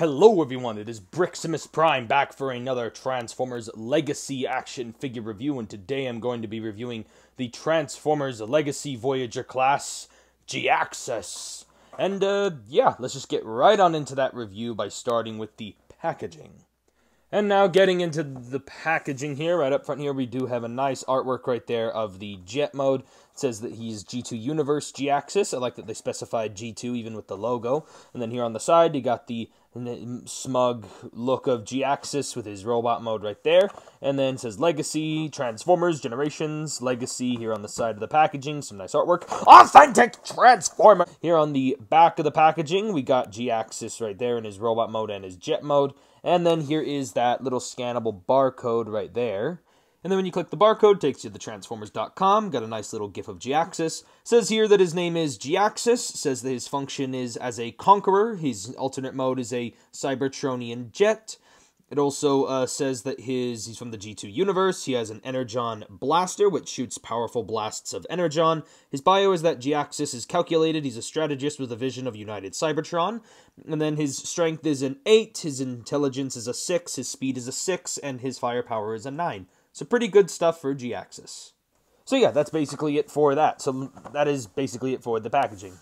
Hello everyone, it is Briximus Prime back for another Transformers Legacy action figure review, and today I'm going to be reviewing the Transformers Legacy Voyager class, Jhiaxus. And yeah, let's just get right on into that review by starting with the packaging. And now getting into the packaging here, right up front here, we do have a nice artwork right there of the jet mode. It says that he's G2 Universe Jhiaxus. I like that they specified G2 even with the logo. And then here on the side, you got the smug look of Jhiaxus with his robot mode right there. And then it says Legacy, Transformers, Generations, Legacy here on the side of the packaging. Some nice artwork. Authentic Transformer! Here on the back of the packaging, we got Jhiaxus right there in his robot mode and his jet mode. And then here is that little scannable barcode right there. And then when you click the barcode, it takes you to the Transformers.com. Got a nice little gif of Jhiaxus. Says here that his name is Jhiaxus. Says that his function is as a conqueror. His alternate mode is a Cybertronian jet. It also says that he's from the G2 universe. He has an Energon blaster, which shoots powerful blasts of Energon. His bio is that Jhiaxus is calculated. He's a strategist with a vision of United Cybertron. And then his strength is an 8, his intelligence is a 6, his speed is a 6, and his firepower is a 9. So pretty good stuff for Jhiaxus. So yeah, that's basically it for that. So that is basically it for the packaging.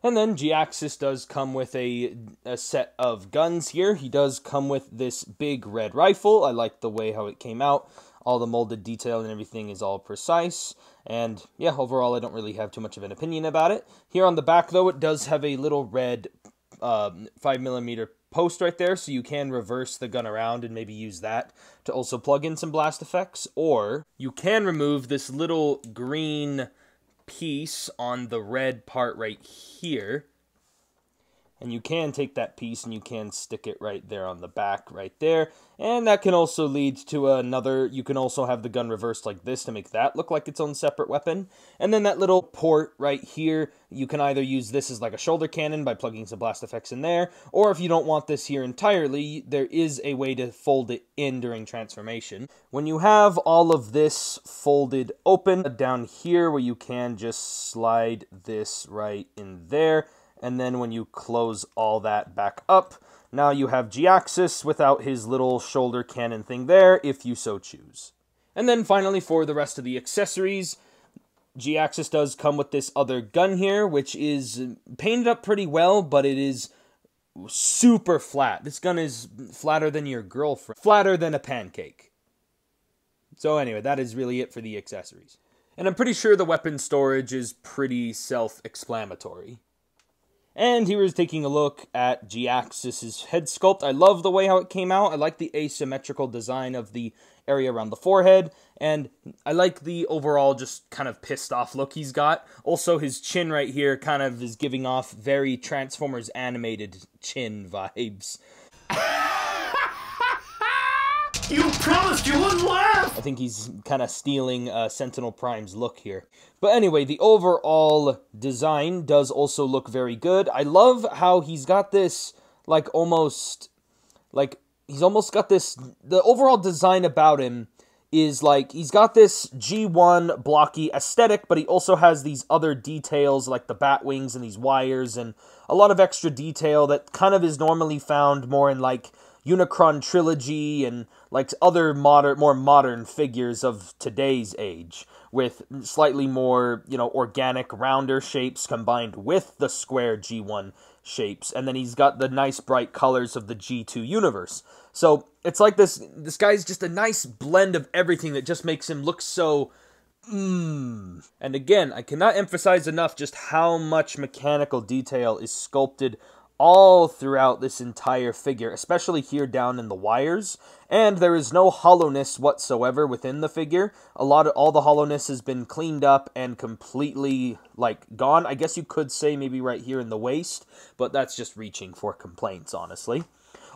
And then Jhiaxus does come with a set of guns here. He does come with this big red rifle. I like the way how it came out. All the molded detail and everything is all precise. And yeah, overall I don't really have too much of an opinion about it. Here on the back though, it does have a little red 5mm post right there, so you can reverse the gun around and maybe use that to also plug in some blast effects. Or you can remove this little green piece on the red part right here, and you can take that piece and you can stick it right there on the back right there, and that can also lead to another. You can also have the gun reversed like this to make that look like its own separate weapon. And then that little port right here, you can either use this as like a shoulder cannon by plugging some blast effects in there, or if you don't want this here entirely, there is a way to fold it in during transformation. When you have all of this folded open, down here where you can just slide this right in there, and then when you close all that back up, now you have Jhiaxus without his little shoulder cannon thing there, if you so choose. And then finally, for the rest of the accessories, Jhiaxus does come with this other gun here, which is painted up pretty well, but it is super flat. This gun is flatter than your girlfriend. Flatter than a pancake. So anyway, that is really it for the accessories. And I'm pretty sure the weapon storage is pretty self-explanatory. And here is taking a look at Jhiaxus' head sculpt. I love the way how it came out. I like the asymmetrical design of the area around the forehead. And I like the overall just kind of pissed off look he's got. Also, his chin right here kind of is giving off very Transformers animated chin vibes. You promised you wouldn't laugh! I think he's kind of stealing Sentinel Prime's look here. But anyway, the overall design does also look very good. I love how he's got this, like, almost, like, he's almost got this, the overall design about him is, like, he's got this G1 blocky aesthetic, but he also has these other details, like the bat wings and these wires, and a lot of extra detail that kind of is normally found more in, like, Unicron Trilogy and like other more modern figures of today's age, with slightly more, you know, organic rounder shapes combined with the square G1 shapes. And then he's got the nice bright colors of the G2 universe. So it's like this guy's just a nice blend of everything that just makes him look so And again, I cannot emphasize enough just how much mechanical detail is sculpted all throughout this entire figure, especially here down in the wires. And there is no hollowness whatsoever within the figure. All the hollowness has been cleaned up and completely, like, gone. I guess you could say maybe right here in the waist, but that's just reaching for complaints, honestly.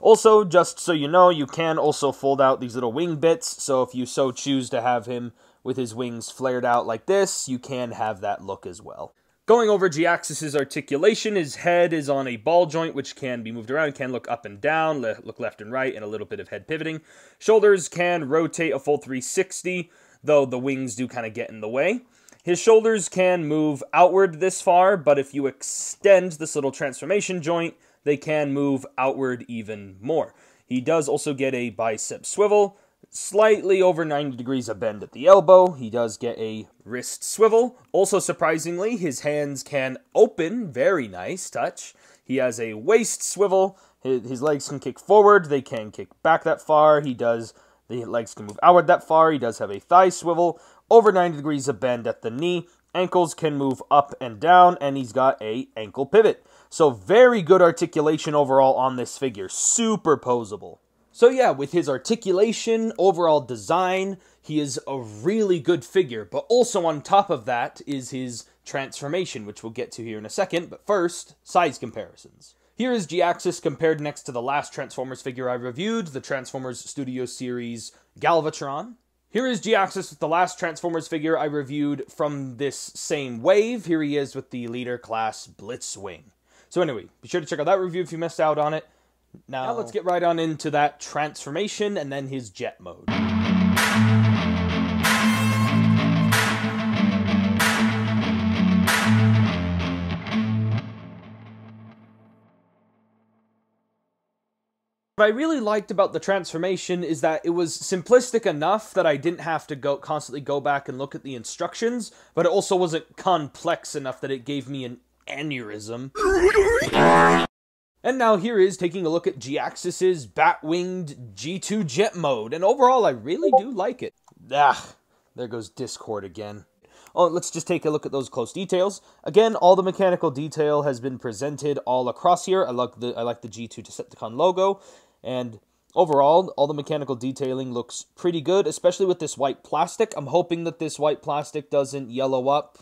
Also, just so you know, you can also fold out these little wing bits, so if you so choose to have him with his wings flared out like this, you can have that look as well. Going over Jhiaxus' articulation, his head is on a ball joint, which can be moved around, can look up and down, look left and right, and a little bit of head pivoting. Shoulders can rotate a full 360, though the wings do kind of get in the way. His shoulders can move outward this far, but if you extend this little transformation joint, they can move outward even more. He does also get a bicep swivel, slightly over 90 degrees of bend at the elbow. He does get a wrist swivel. Also, surprisingly, his hands can open. Very nice touch. He has a waist swivel. His legs can kick forward. They can kick back that far. The legs can move outward that far. He does have a thigh swivel. Over 90 degrees of bend at the knee. Ankles can move up and down. And he's got a ankle pivot. So very good articulation overall on this figure. Super posable. So yeah, with his articulation, overall design, he is a really good figure. But also on top of that is his transformation, which we'll get to here in a second. But first, size comparisons. Here is Jhiaxus compared next to the last Transformers figure I reviewed, the Transformers Studio Series Galvatron. Here is Jhiaxus with the last Transformers figure I reviewed from this same wave. Here he is with the Leader Class Blitzwing. So anyway, be sure to check out that review if you missed out on it. Now let's get right on into that transformation and then his jet mode. What I really liked about the transformation is that it was simplistic enough that I didn't have to constantly go back and look at the instructions, but it also wasn't complex enough that it gave me an aneurysm. And now here is taking a look at Jhiaxus' bat-winged G2 jet mode, and overall I really do like it. There goes Discord again. Oh, let's just take a look at those close details. Again, all the mechanical detail has been presented all across here. I like the G2 Decepticon logo, and overall, all the mechanical detailing looks pretty good, especially with this white plastic. I'm hoping that this white plastic doesn't yellow up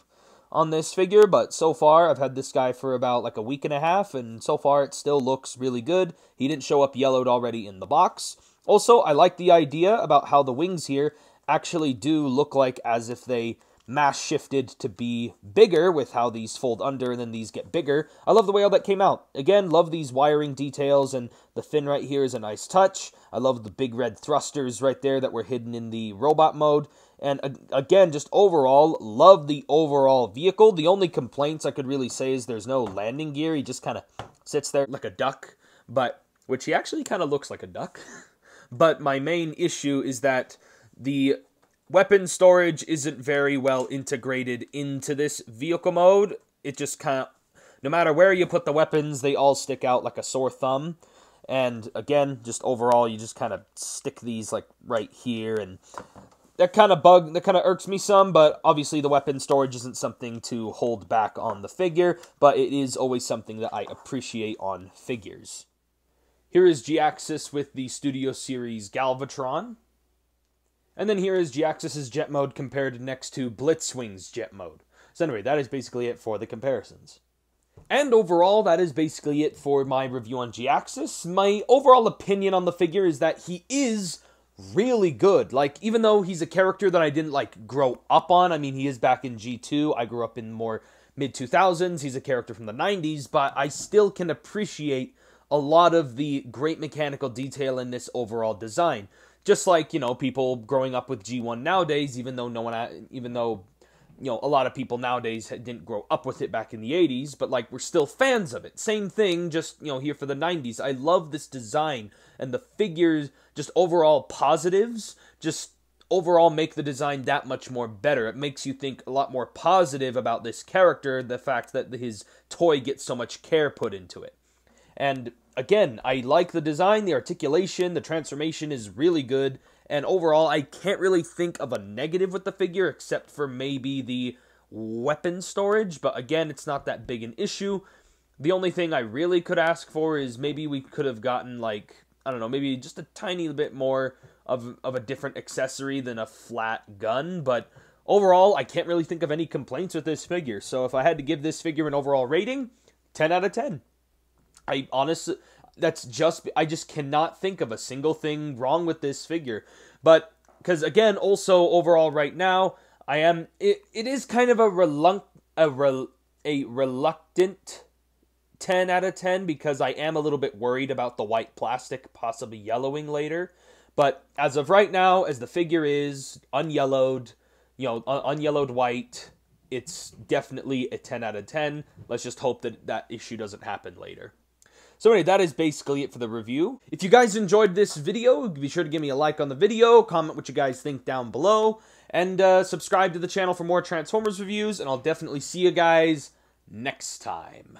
on this figure, but so far I've had this guy for about like a week and a half, and so far it still looks really good. He didn't show up yellowed already in the box. Also, I like the idea about how the wings here actually do look like as if they mass shifted to be bigger with how these fold under and then these get bigger. I love the way all that came out. Again, love these wiring details, and the fin right here is a nice touch. I love the big red thrusters right there that were hidden in the robot mode. And again, just overall, love the overall vehicle. The only complaints I could really say is there's no landing gear. He just kind of sits there like a duck, which he actually kind of looks like a duck. But my main issue is that the weapon storage isn't very well integrated into this vehicle mode. It just kind of, no matter where you put the weapons, they all stick out like a sore thumb. And again, just overall, you just kind of stick these like right here, and that kind of irks me some, but obviously the weapon storage isn't something to hold back on the figure, but it is always something that I appreciate on figures. Here is Jhiaxus with the Studio Series Galvatron. And then here is Jhiaxus' jet mode compared next to Blitzwing's jet mode. So anyway, that is basically it for the comparisons. And overall, that is basically it for my review on Jhiaxus. My overall opinion on the figure is that he is really good. Like, even though he's a character that I didn't, like, grow up on, I mean, he is back in G2, I grew up in more mid-2000s, he's a character from the 90s, but I still can appreciate a lot of the great mechanical detail in this overall design. Just like, you know, people growing up with G1 nowadays, even though a lot of people nowadays didn't grow up with it back in the 80s, but, like, we're still fans of it. Same thing, just, you know, here for the 90s. I love this design, and the figures, just overall positives, just overall make the design that much more better. It makes you think a lot more positive about this character, the fact that his toy gets so much care put into it. And again, I like the design, the articulation, the transformation is really good, and overall, I can't really think of a negative with the figure, except for maybe the weapon storage, but again, it's not that big an issue. The only thing I really could ask for is maybe we could have gotten, like, I don't know, maybe just a tiny bit more of a different accessory than a flat gun, but overall, I can't really think of any complaints with this figure, so if I had to give this figure an overall rating, 10 out of 10. I just cannot think of a single thing wrong with this figure. But, because again, also overall right now, it is kind of a reluctant 10 out of 10, because I am a little bit worried about the white plastic possibly yellowing later. But as of right now, as the figure is unyellowed, unyellowed white, it's definitely a 10 out of 10. Let's just hope that issue doesn't happen later. So anyway, that is basically it for the review. If you guys enjoyed this video, be sure to give me a like on the video, comment what you guys think down below, and subscribe to the channel for more Transformers reviews, and I'll definitely see you guys next time.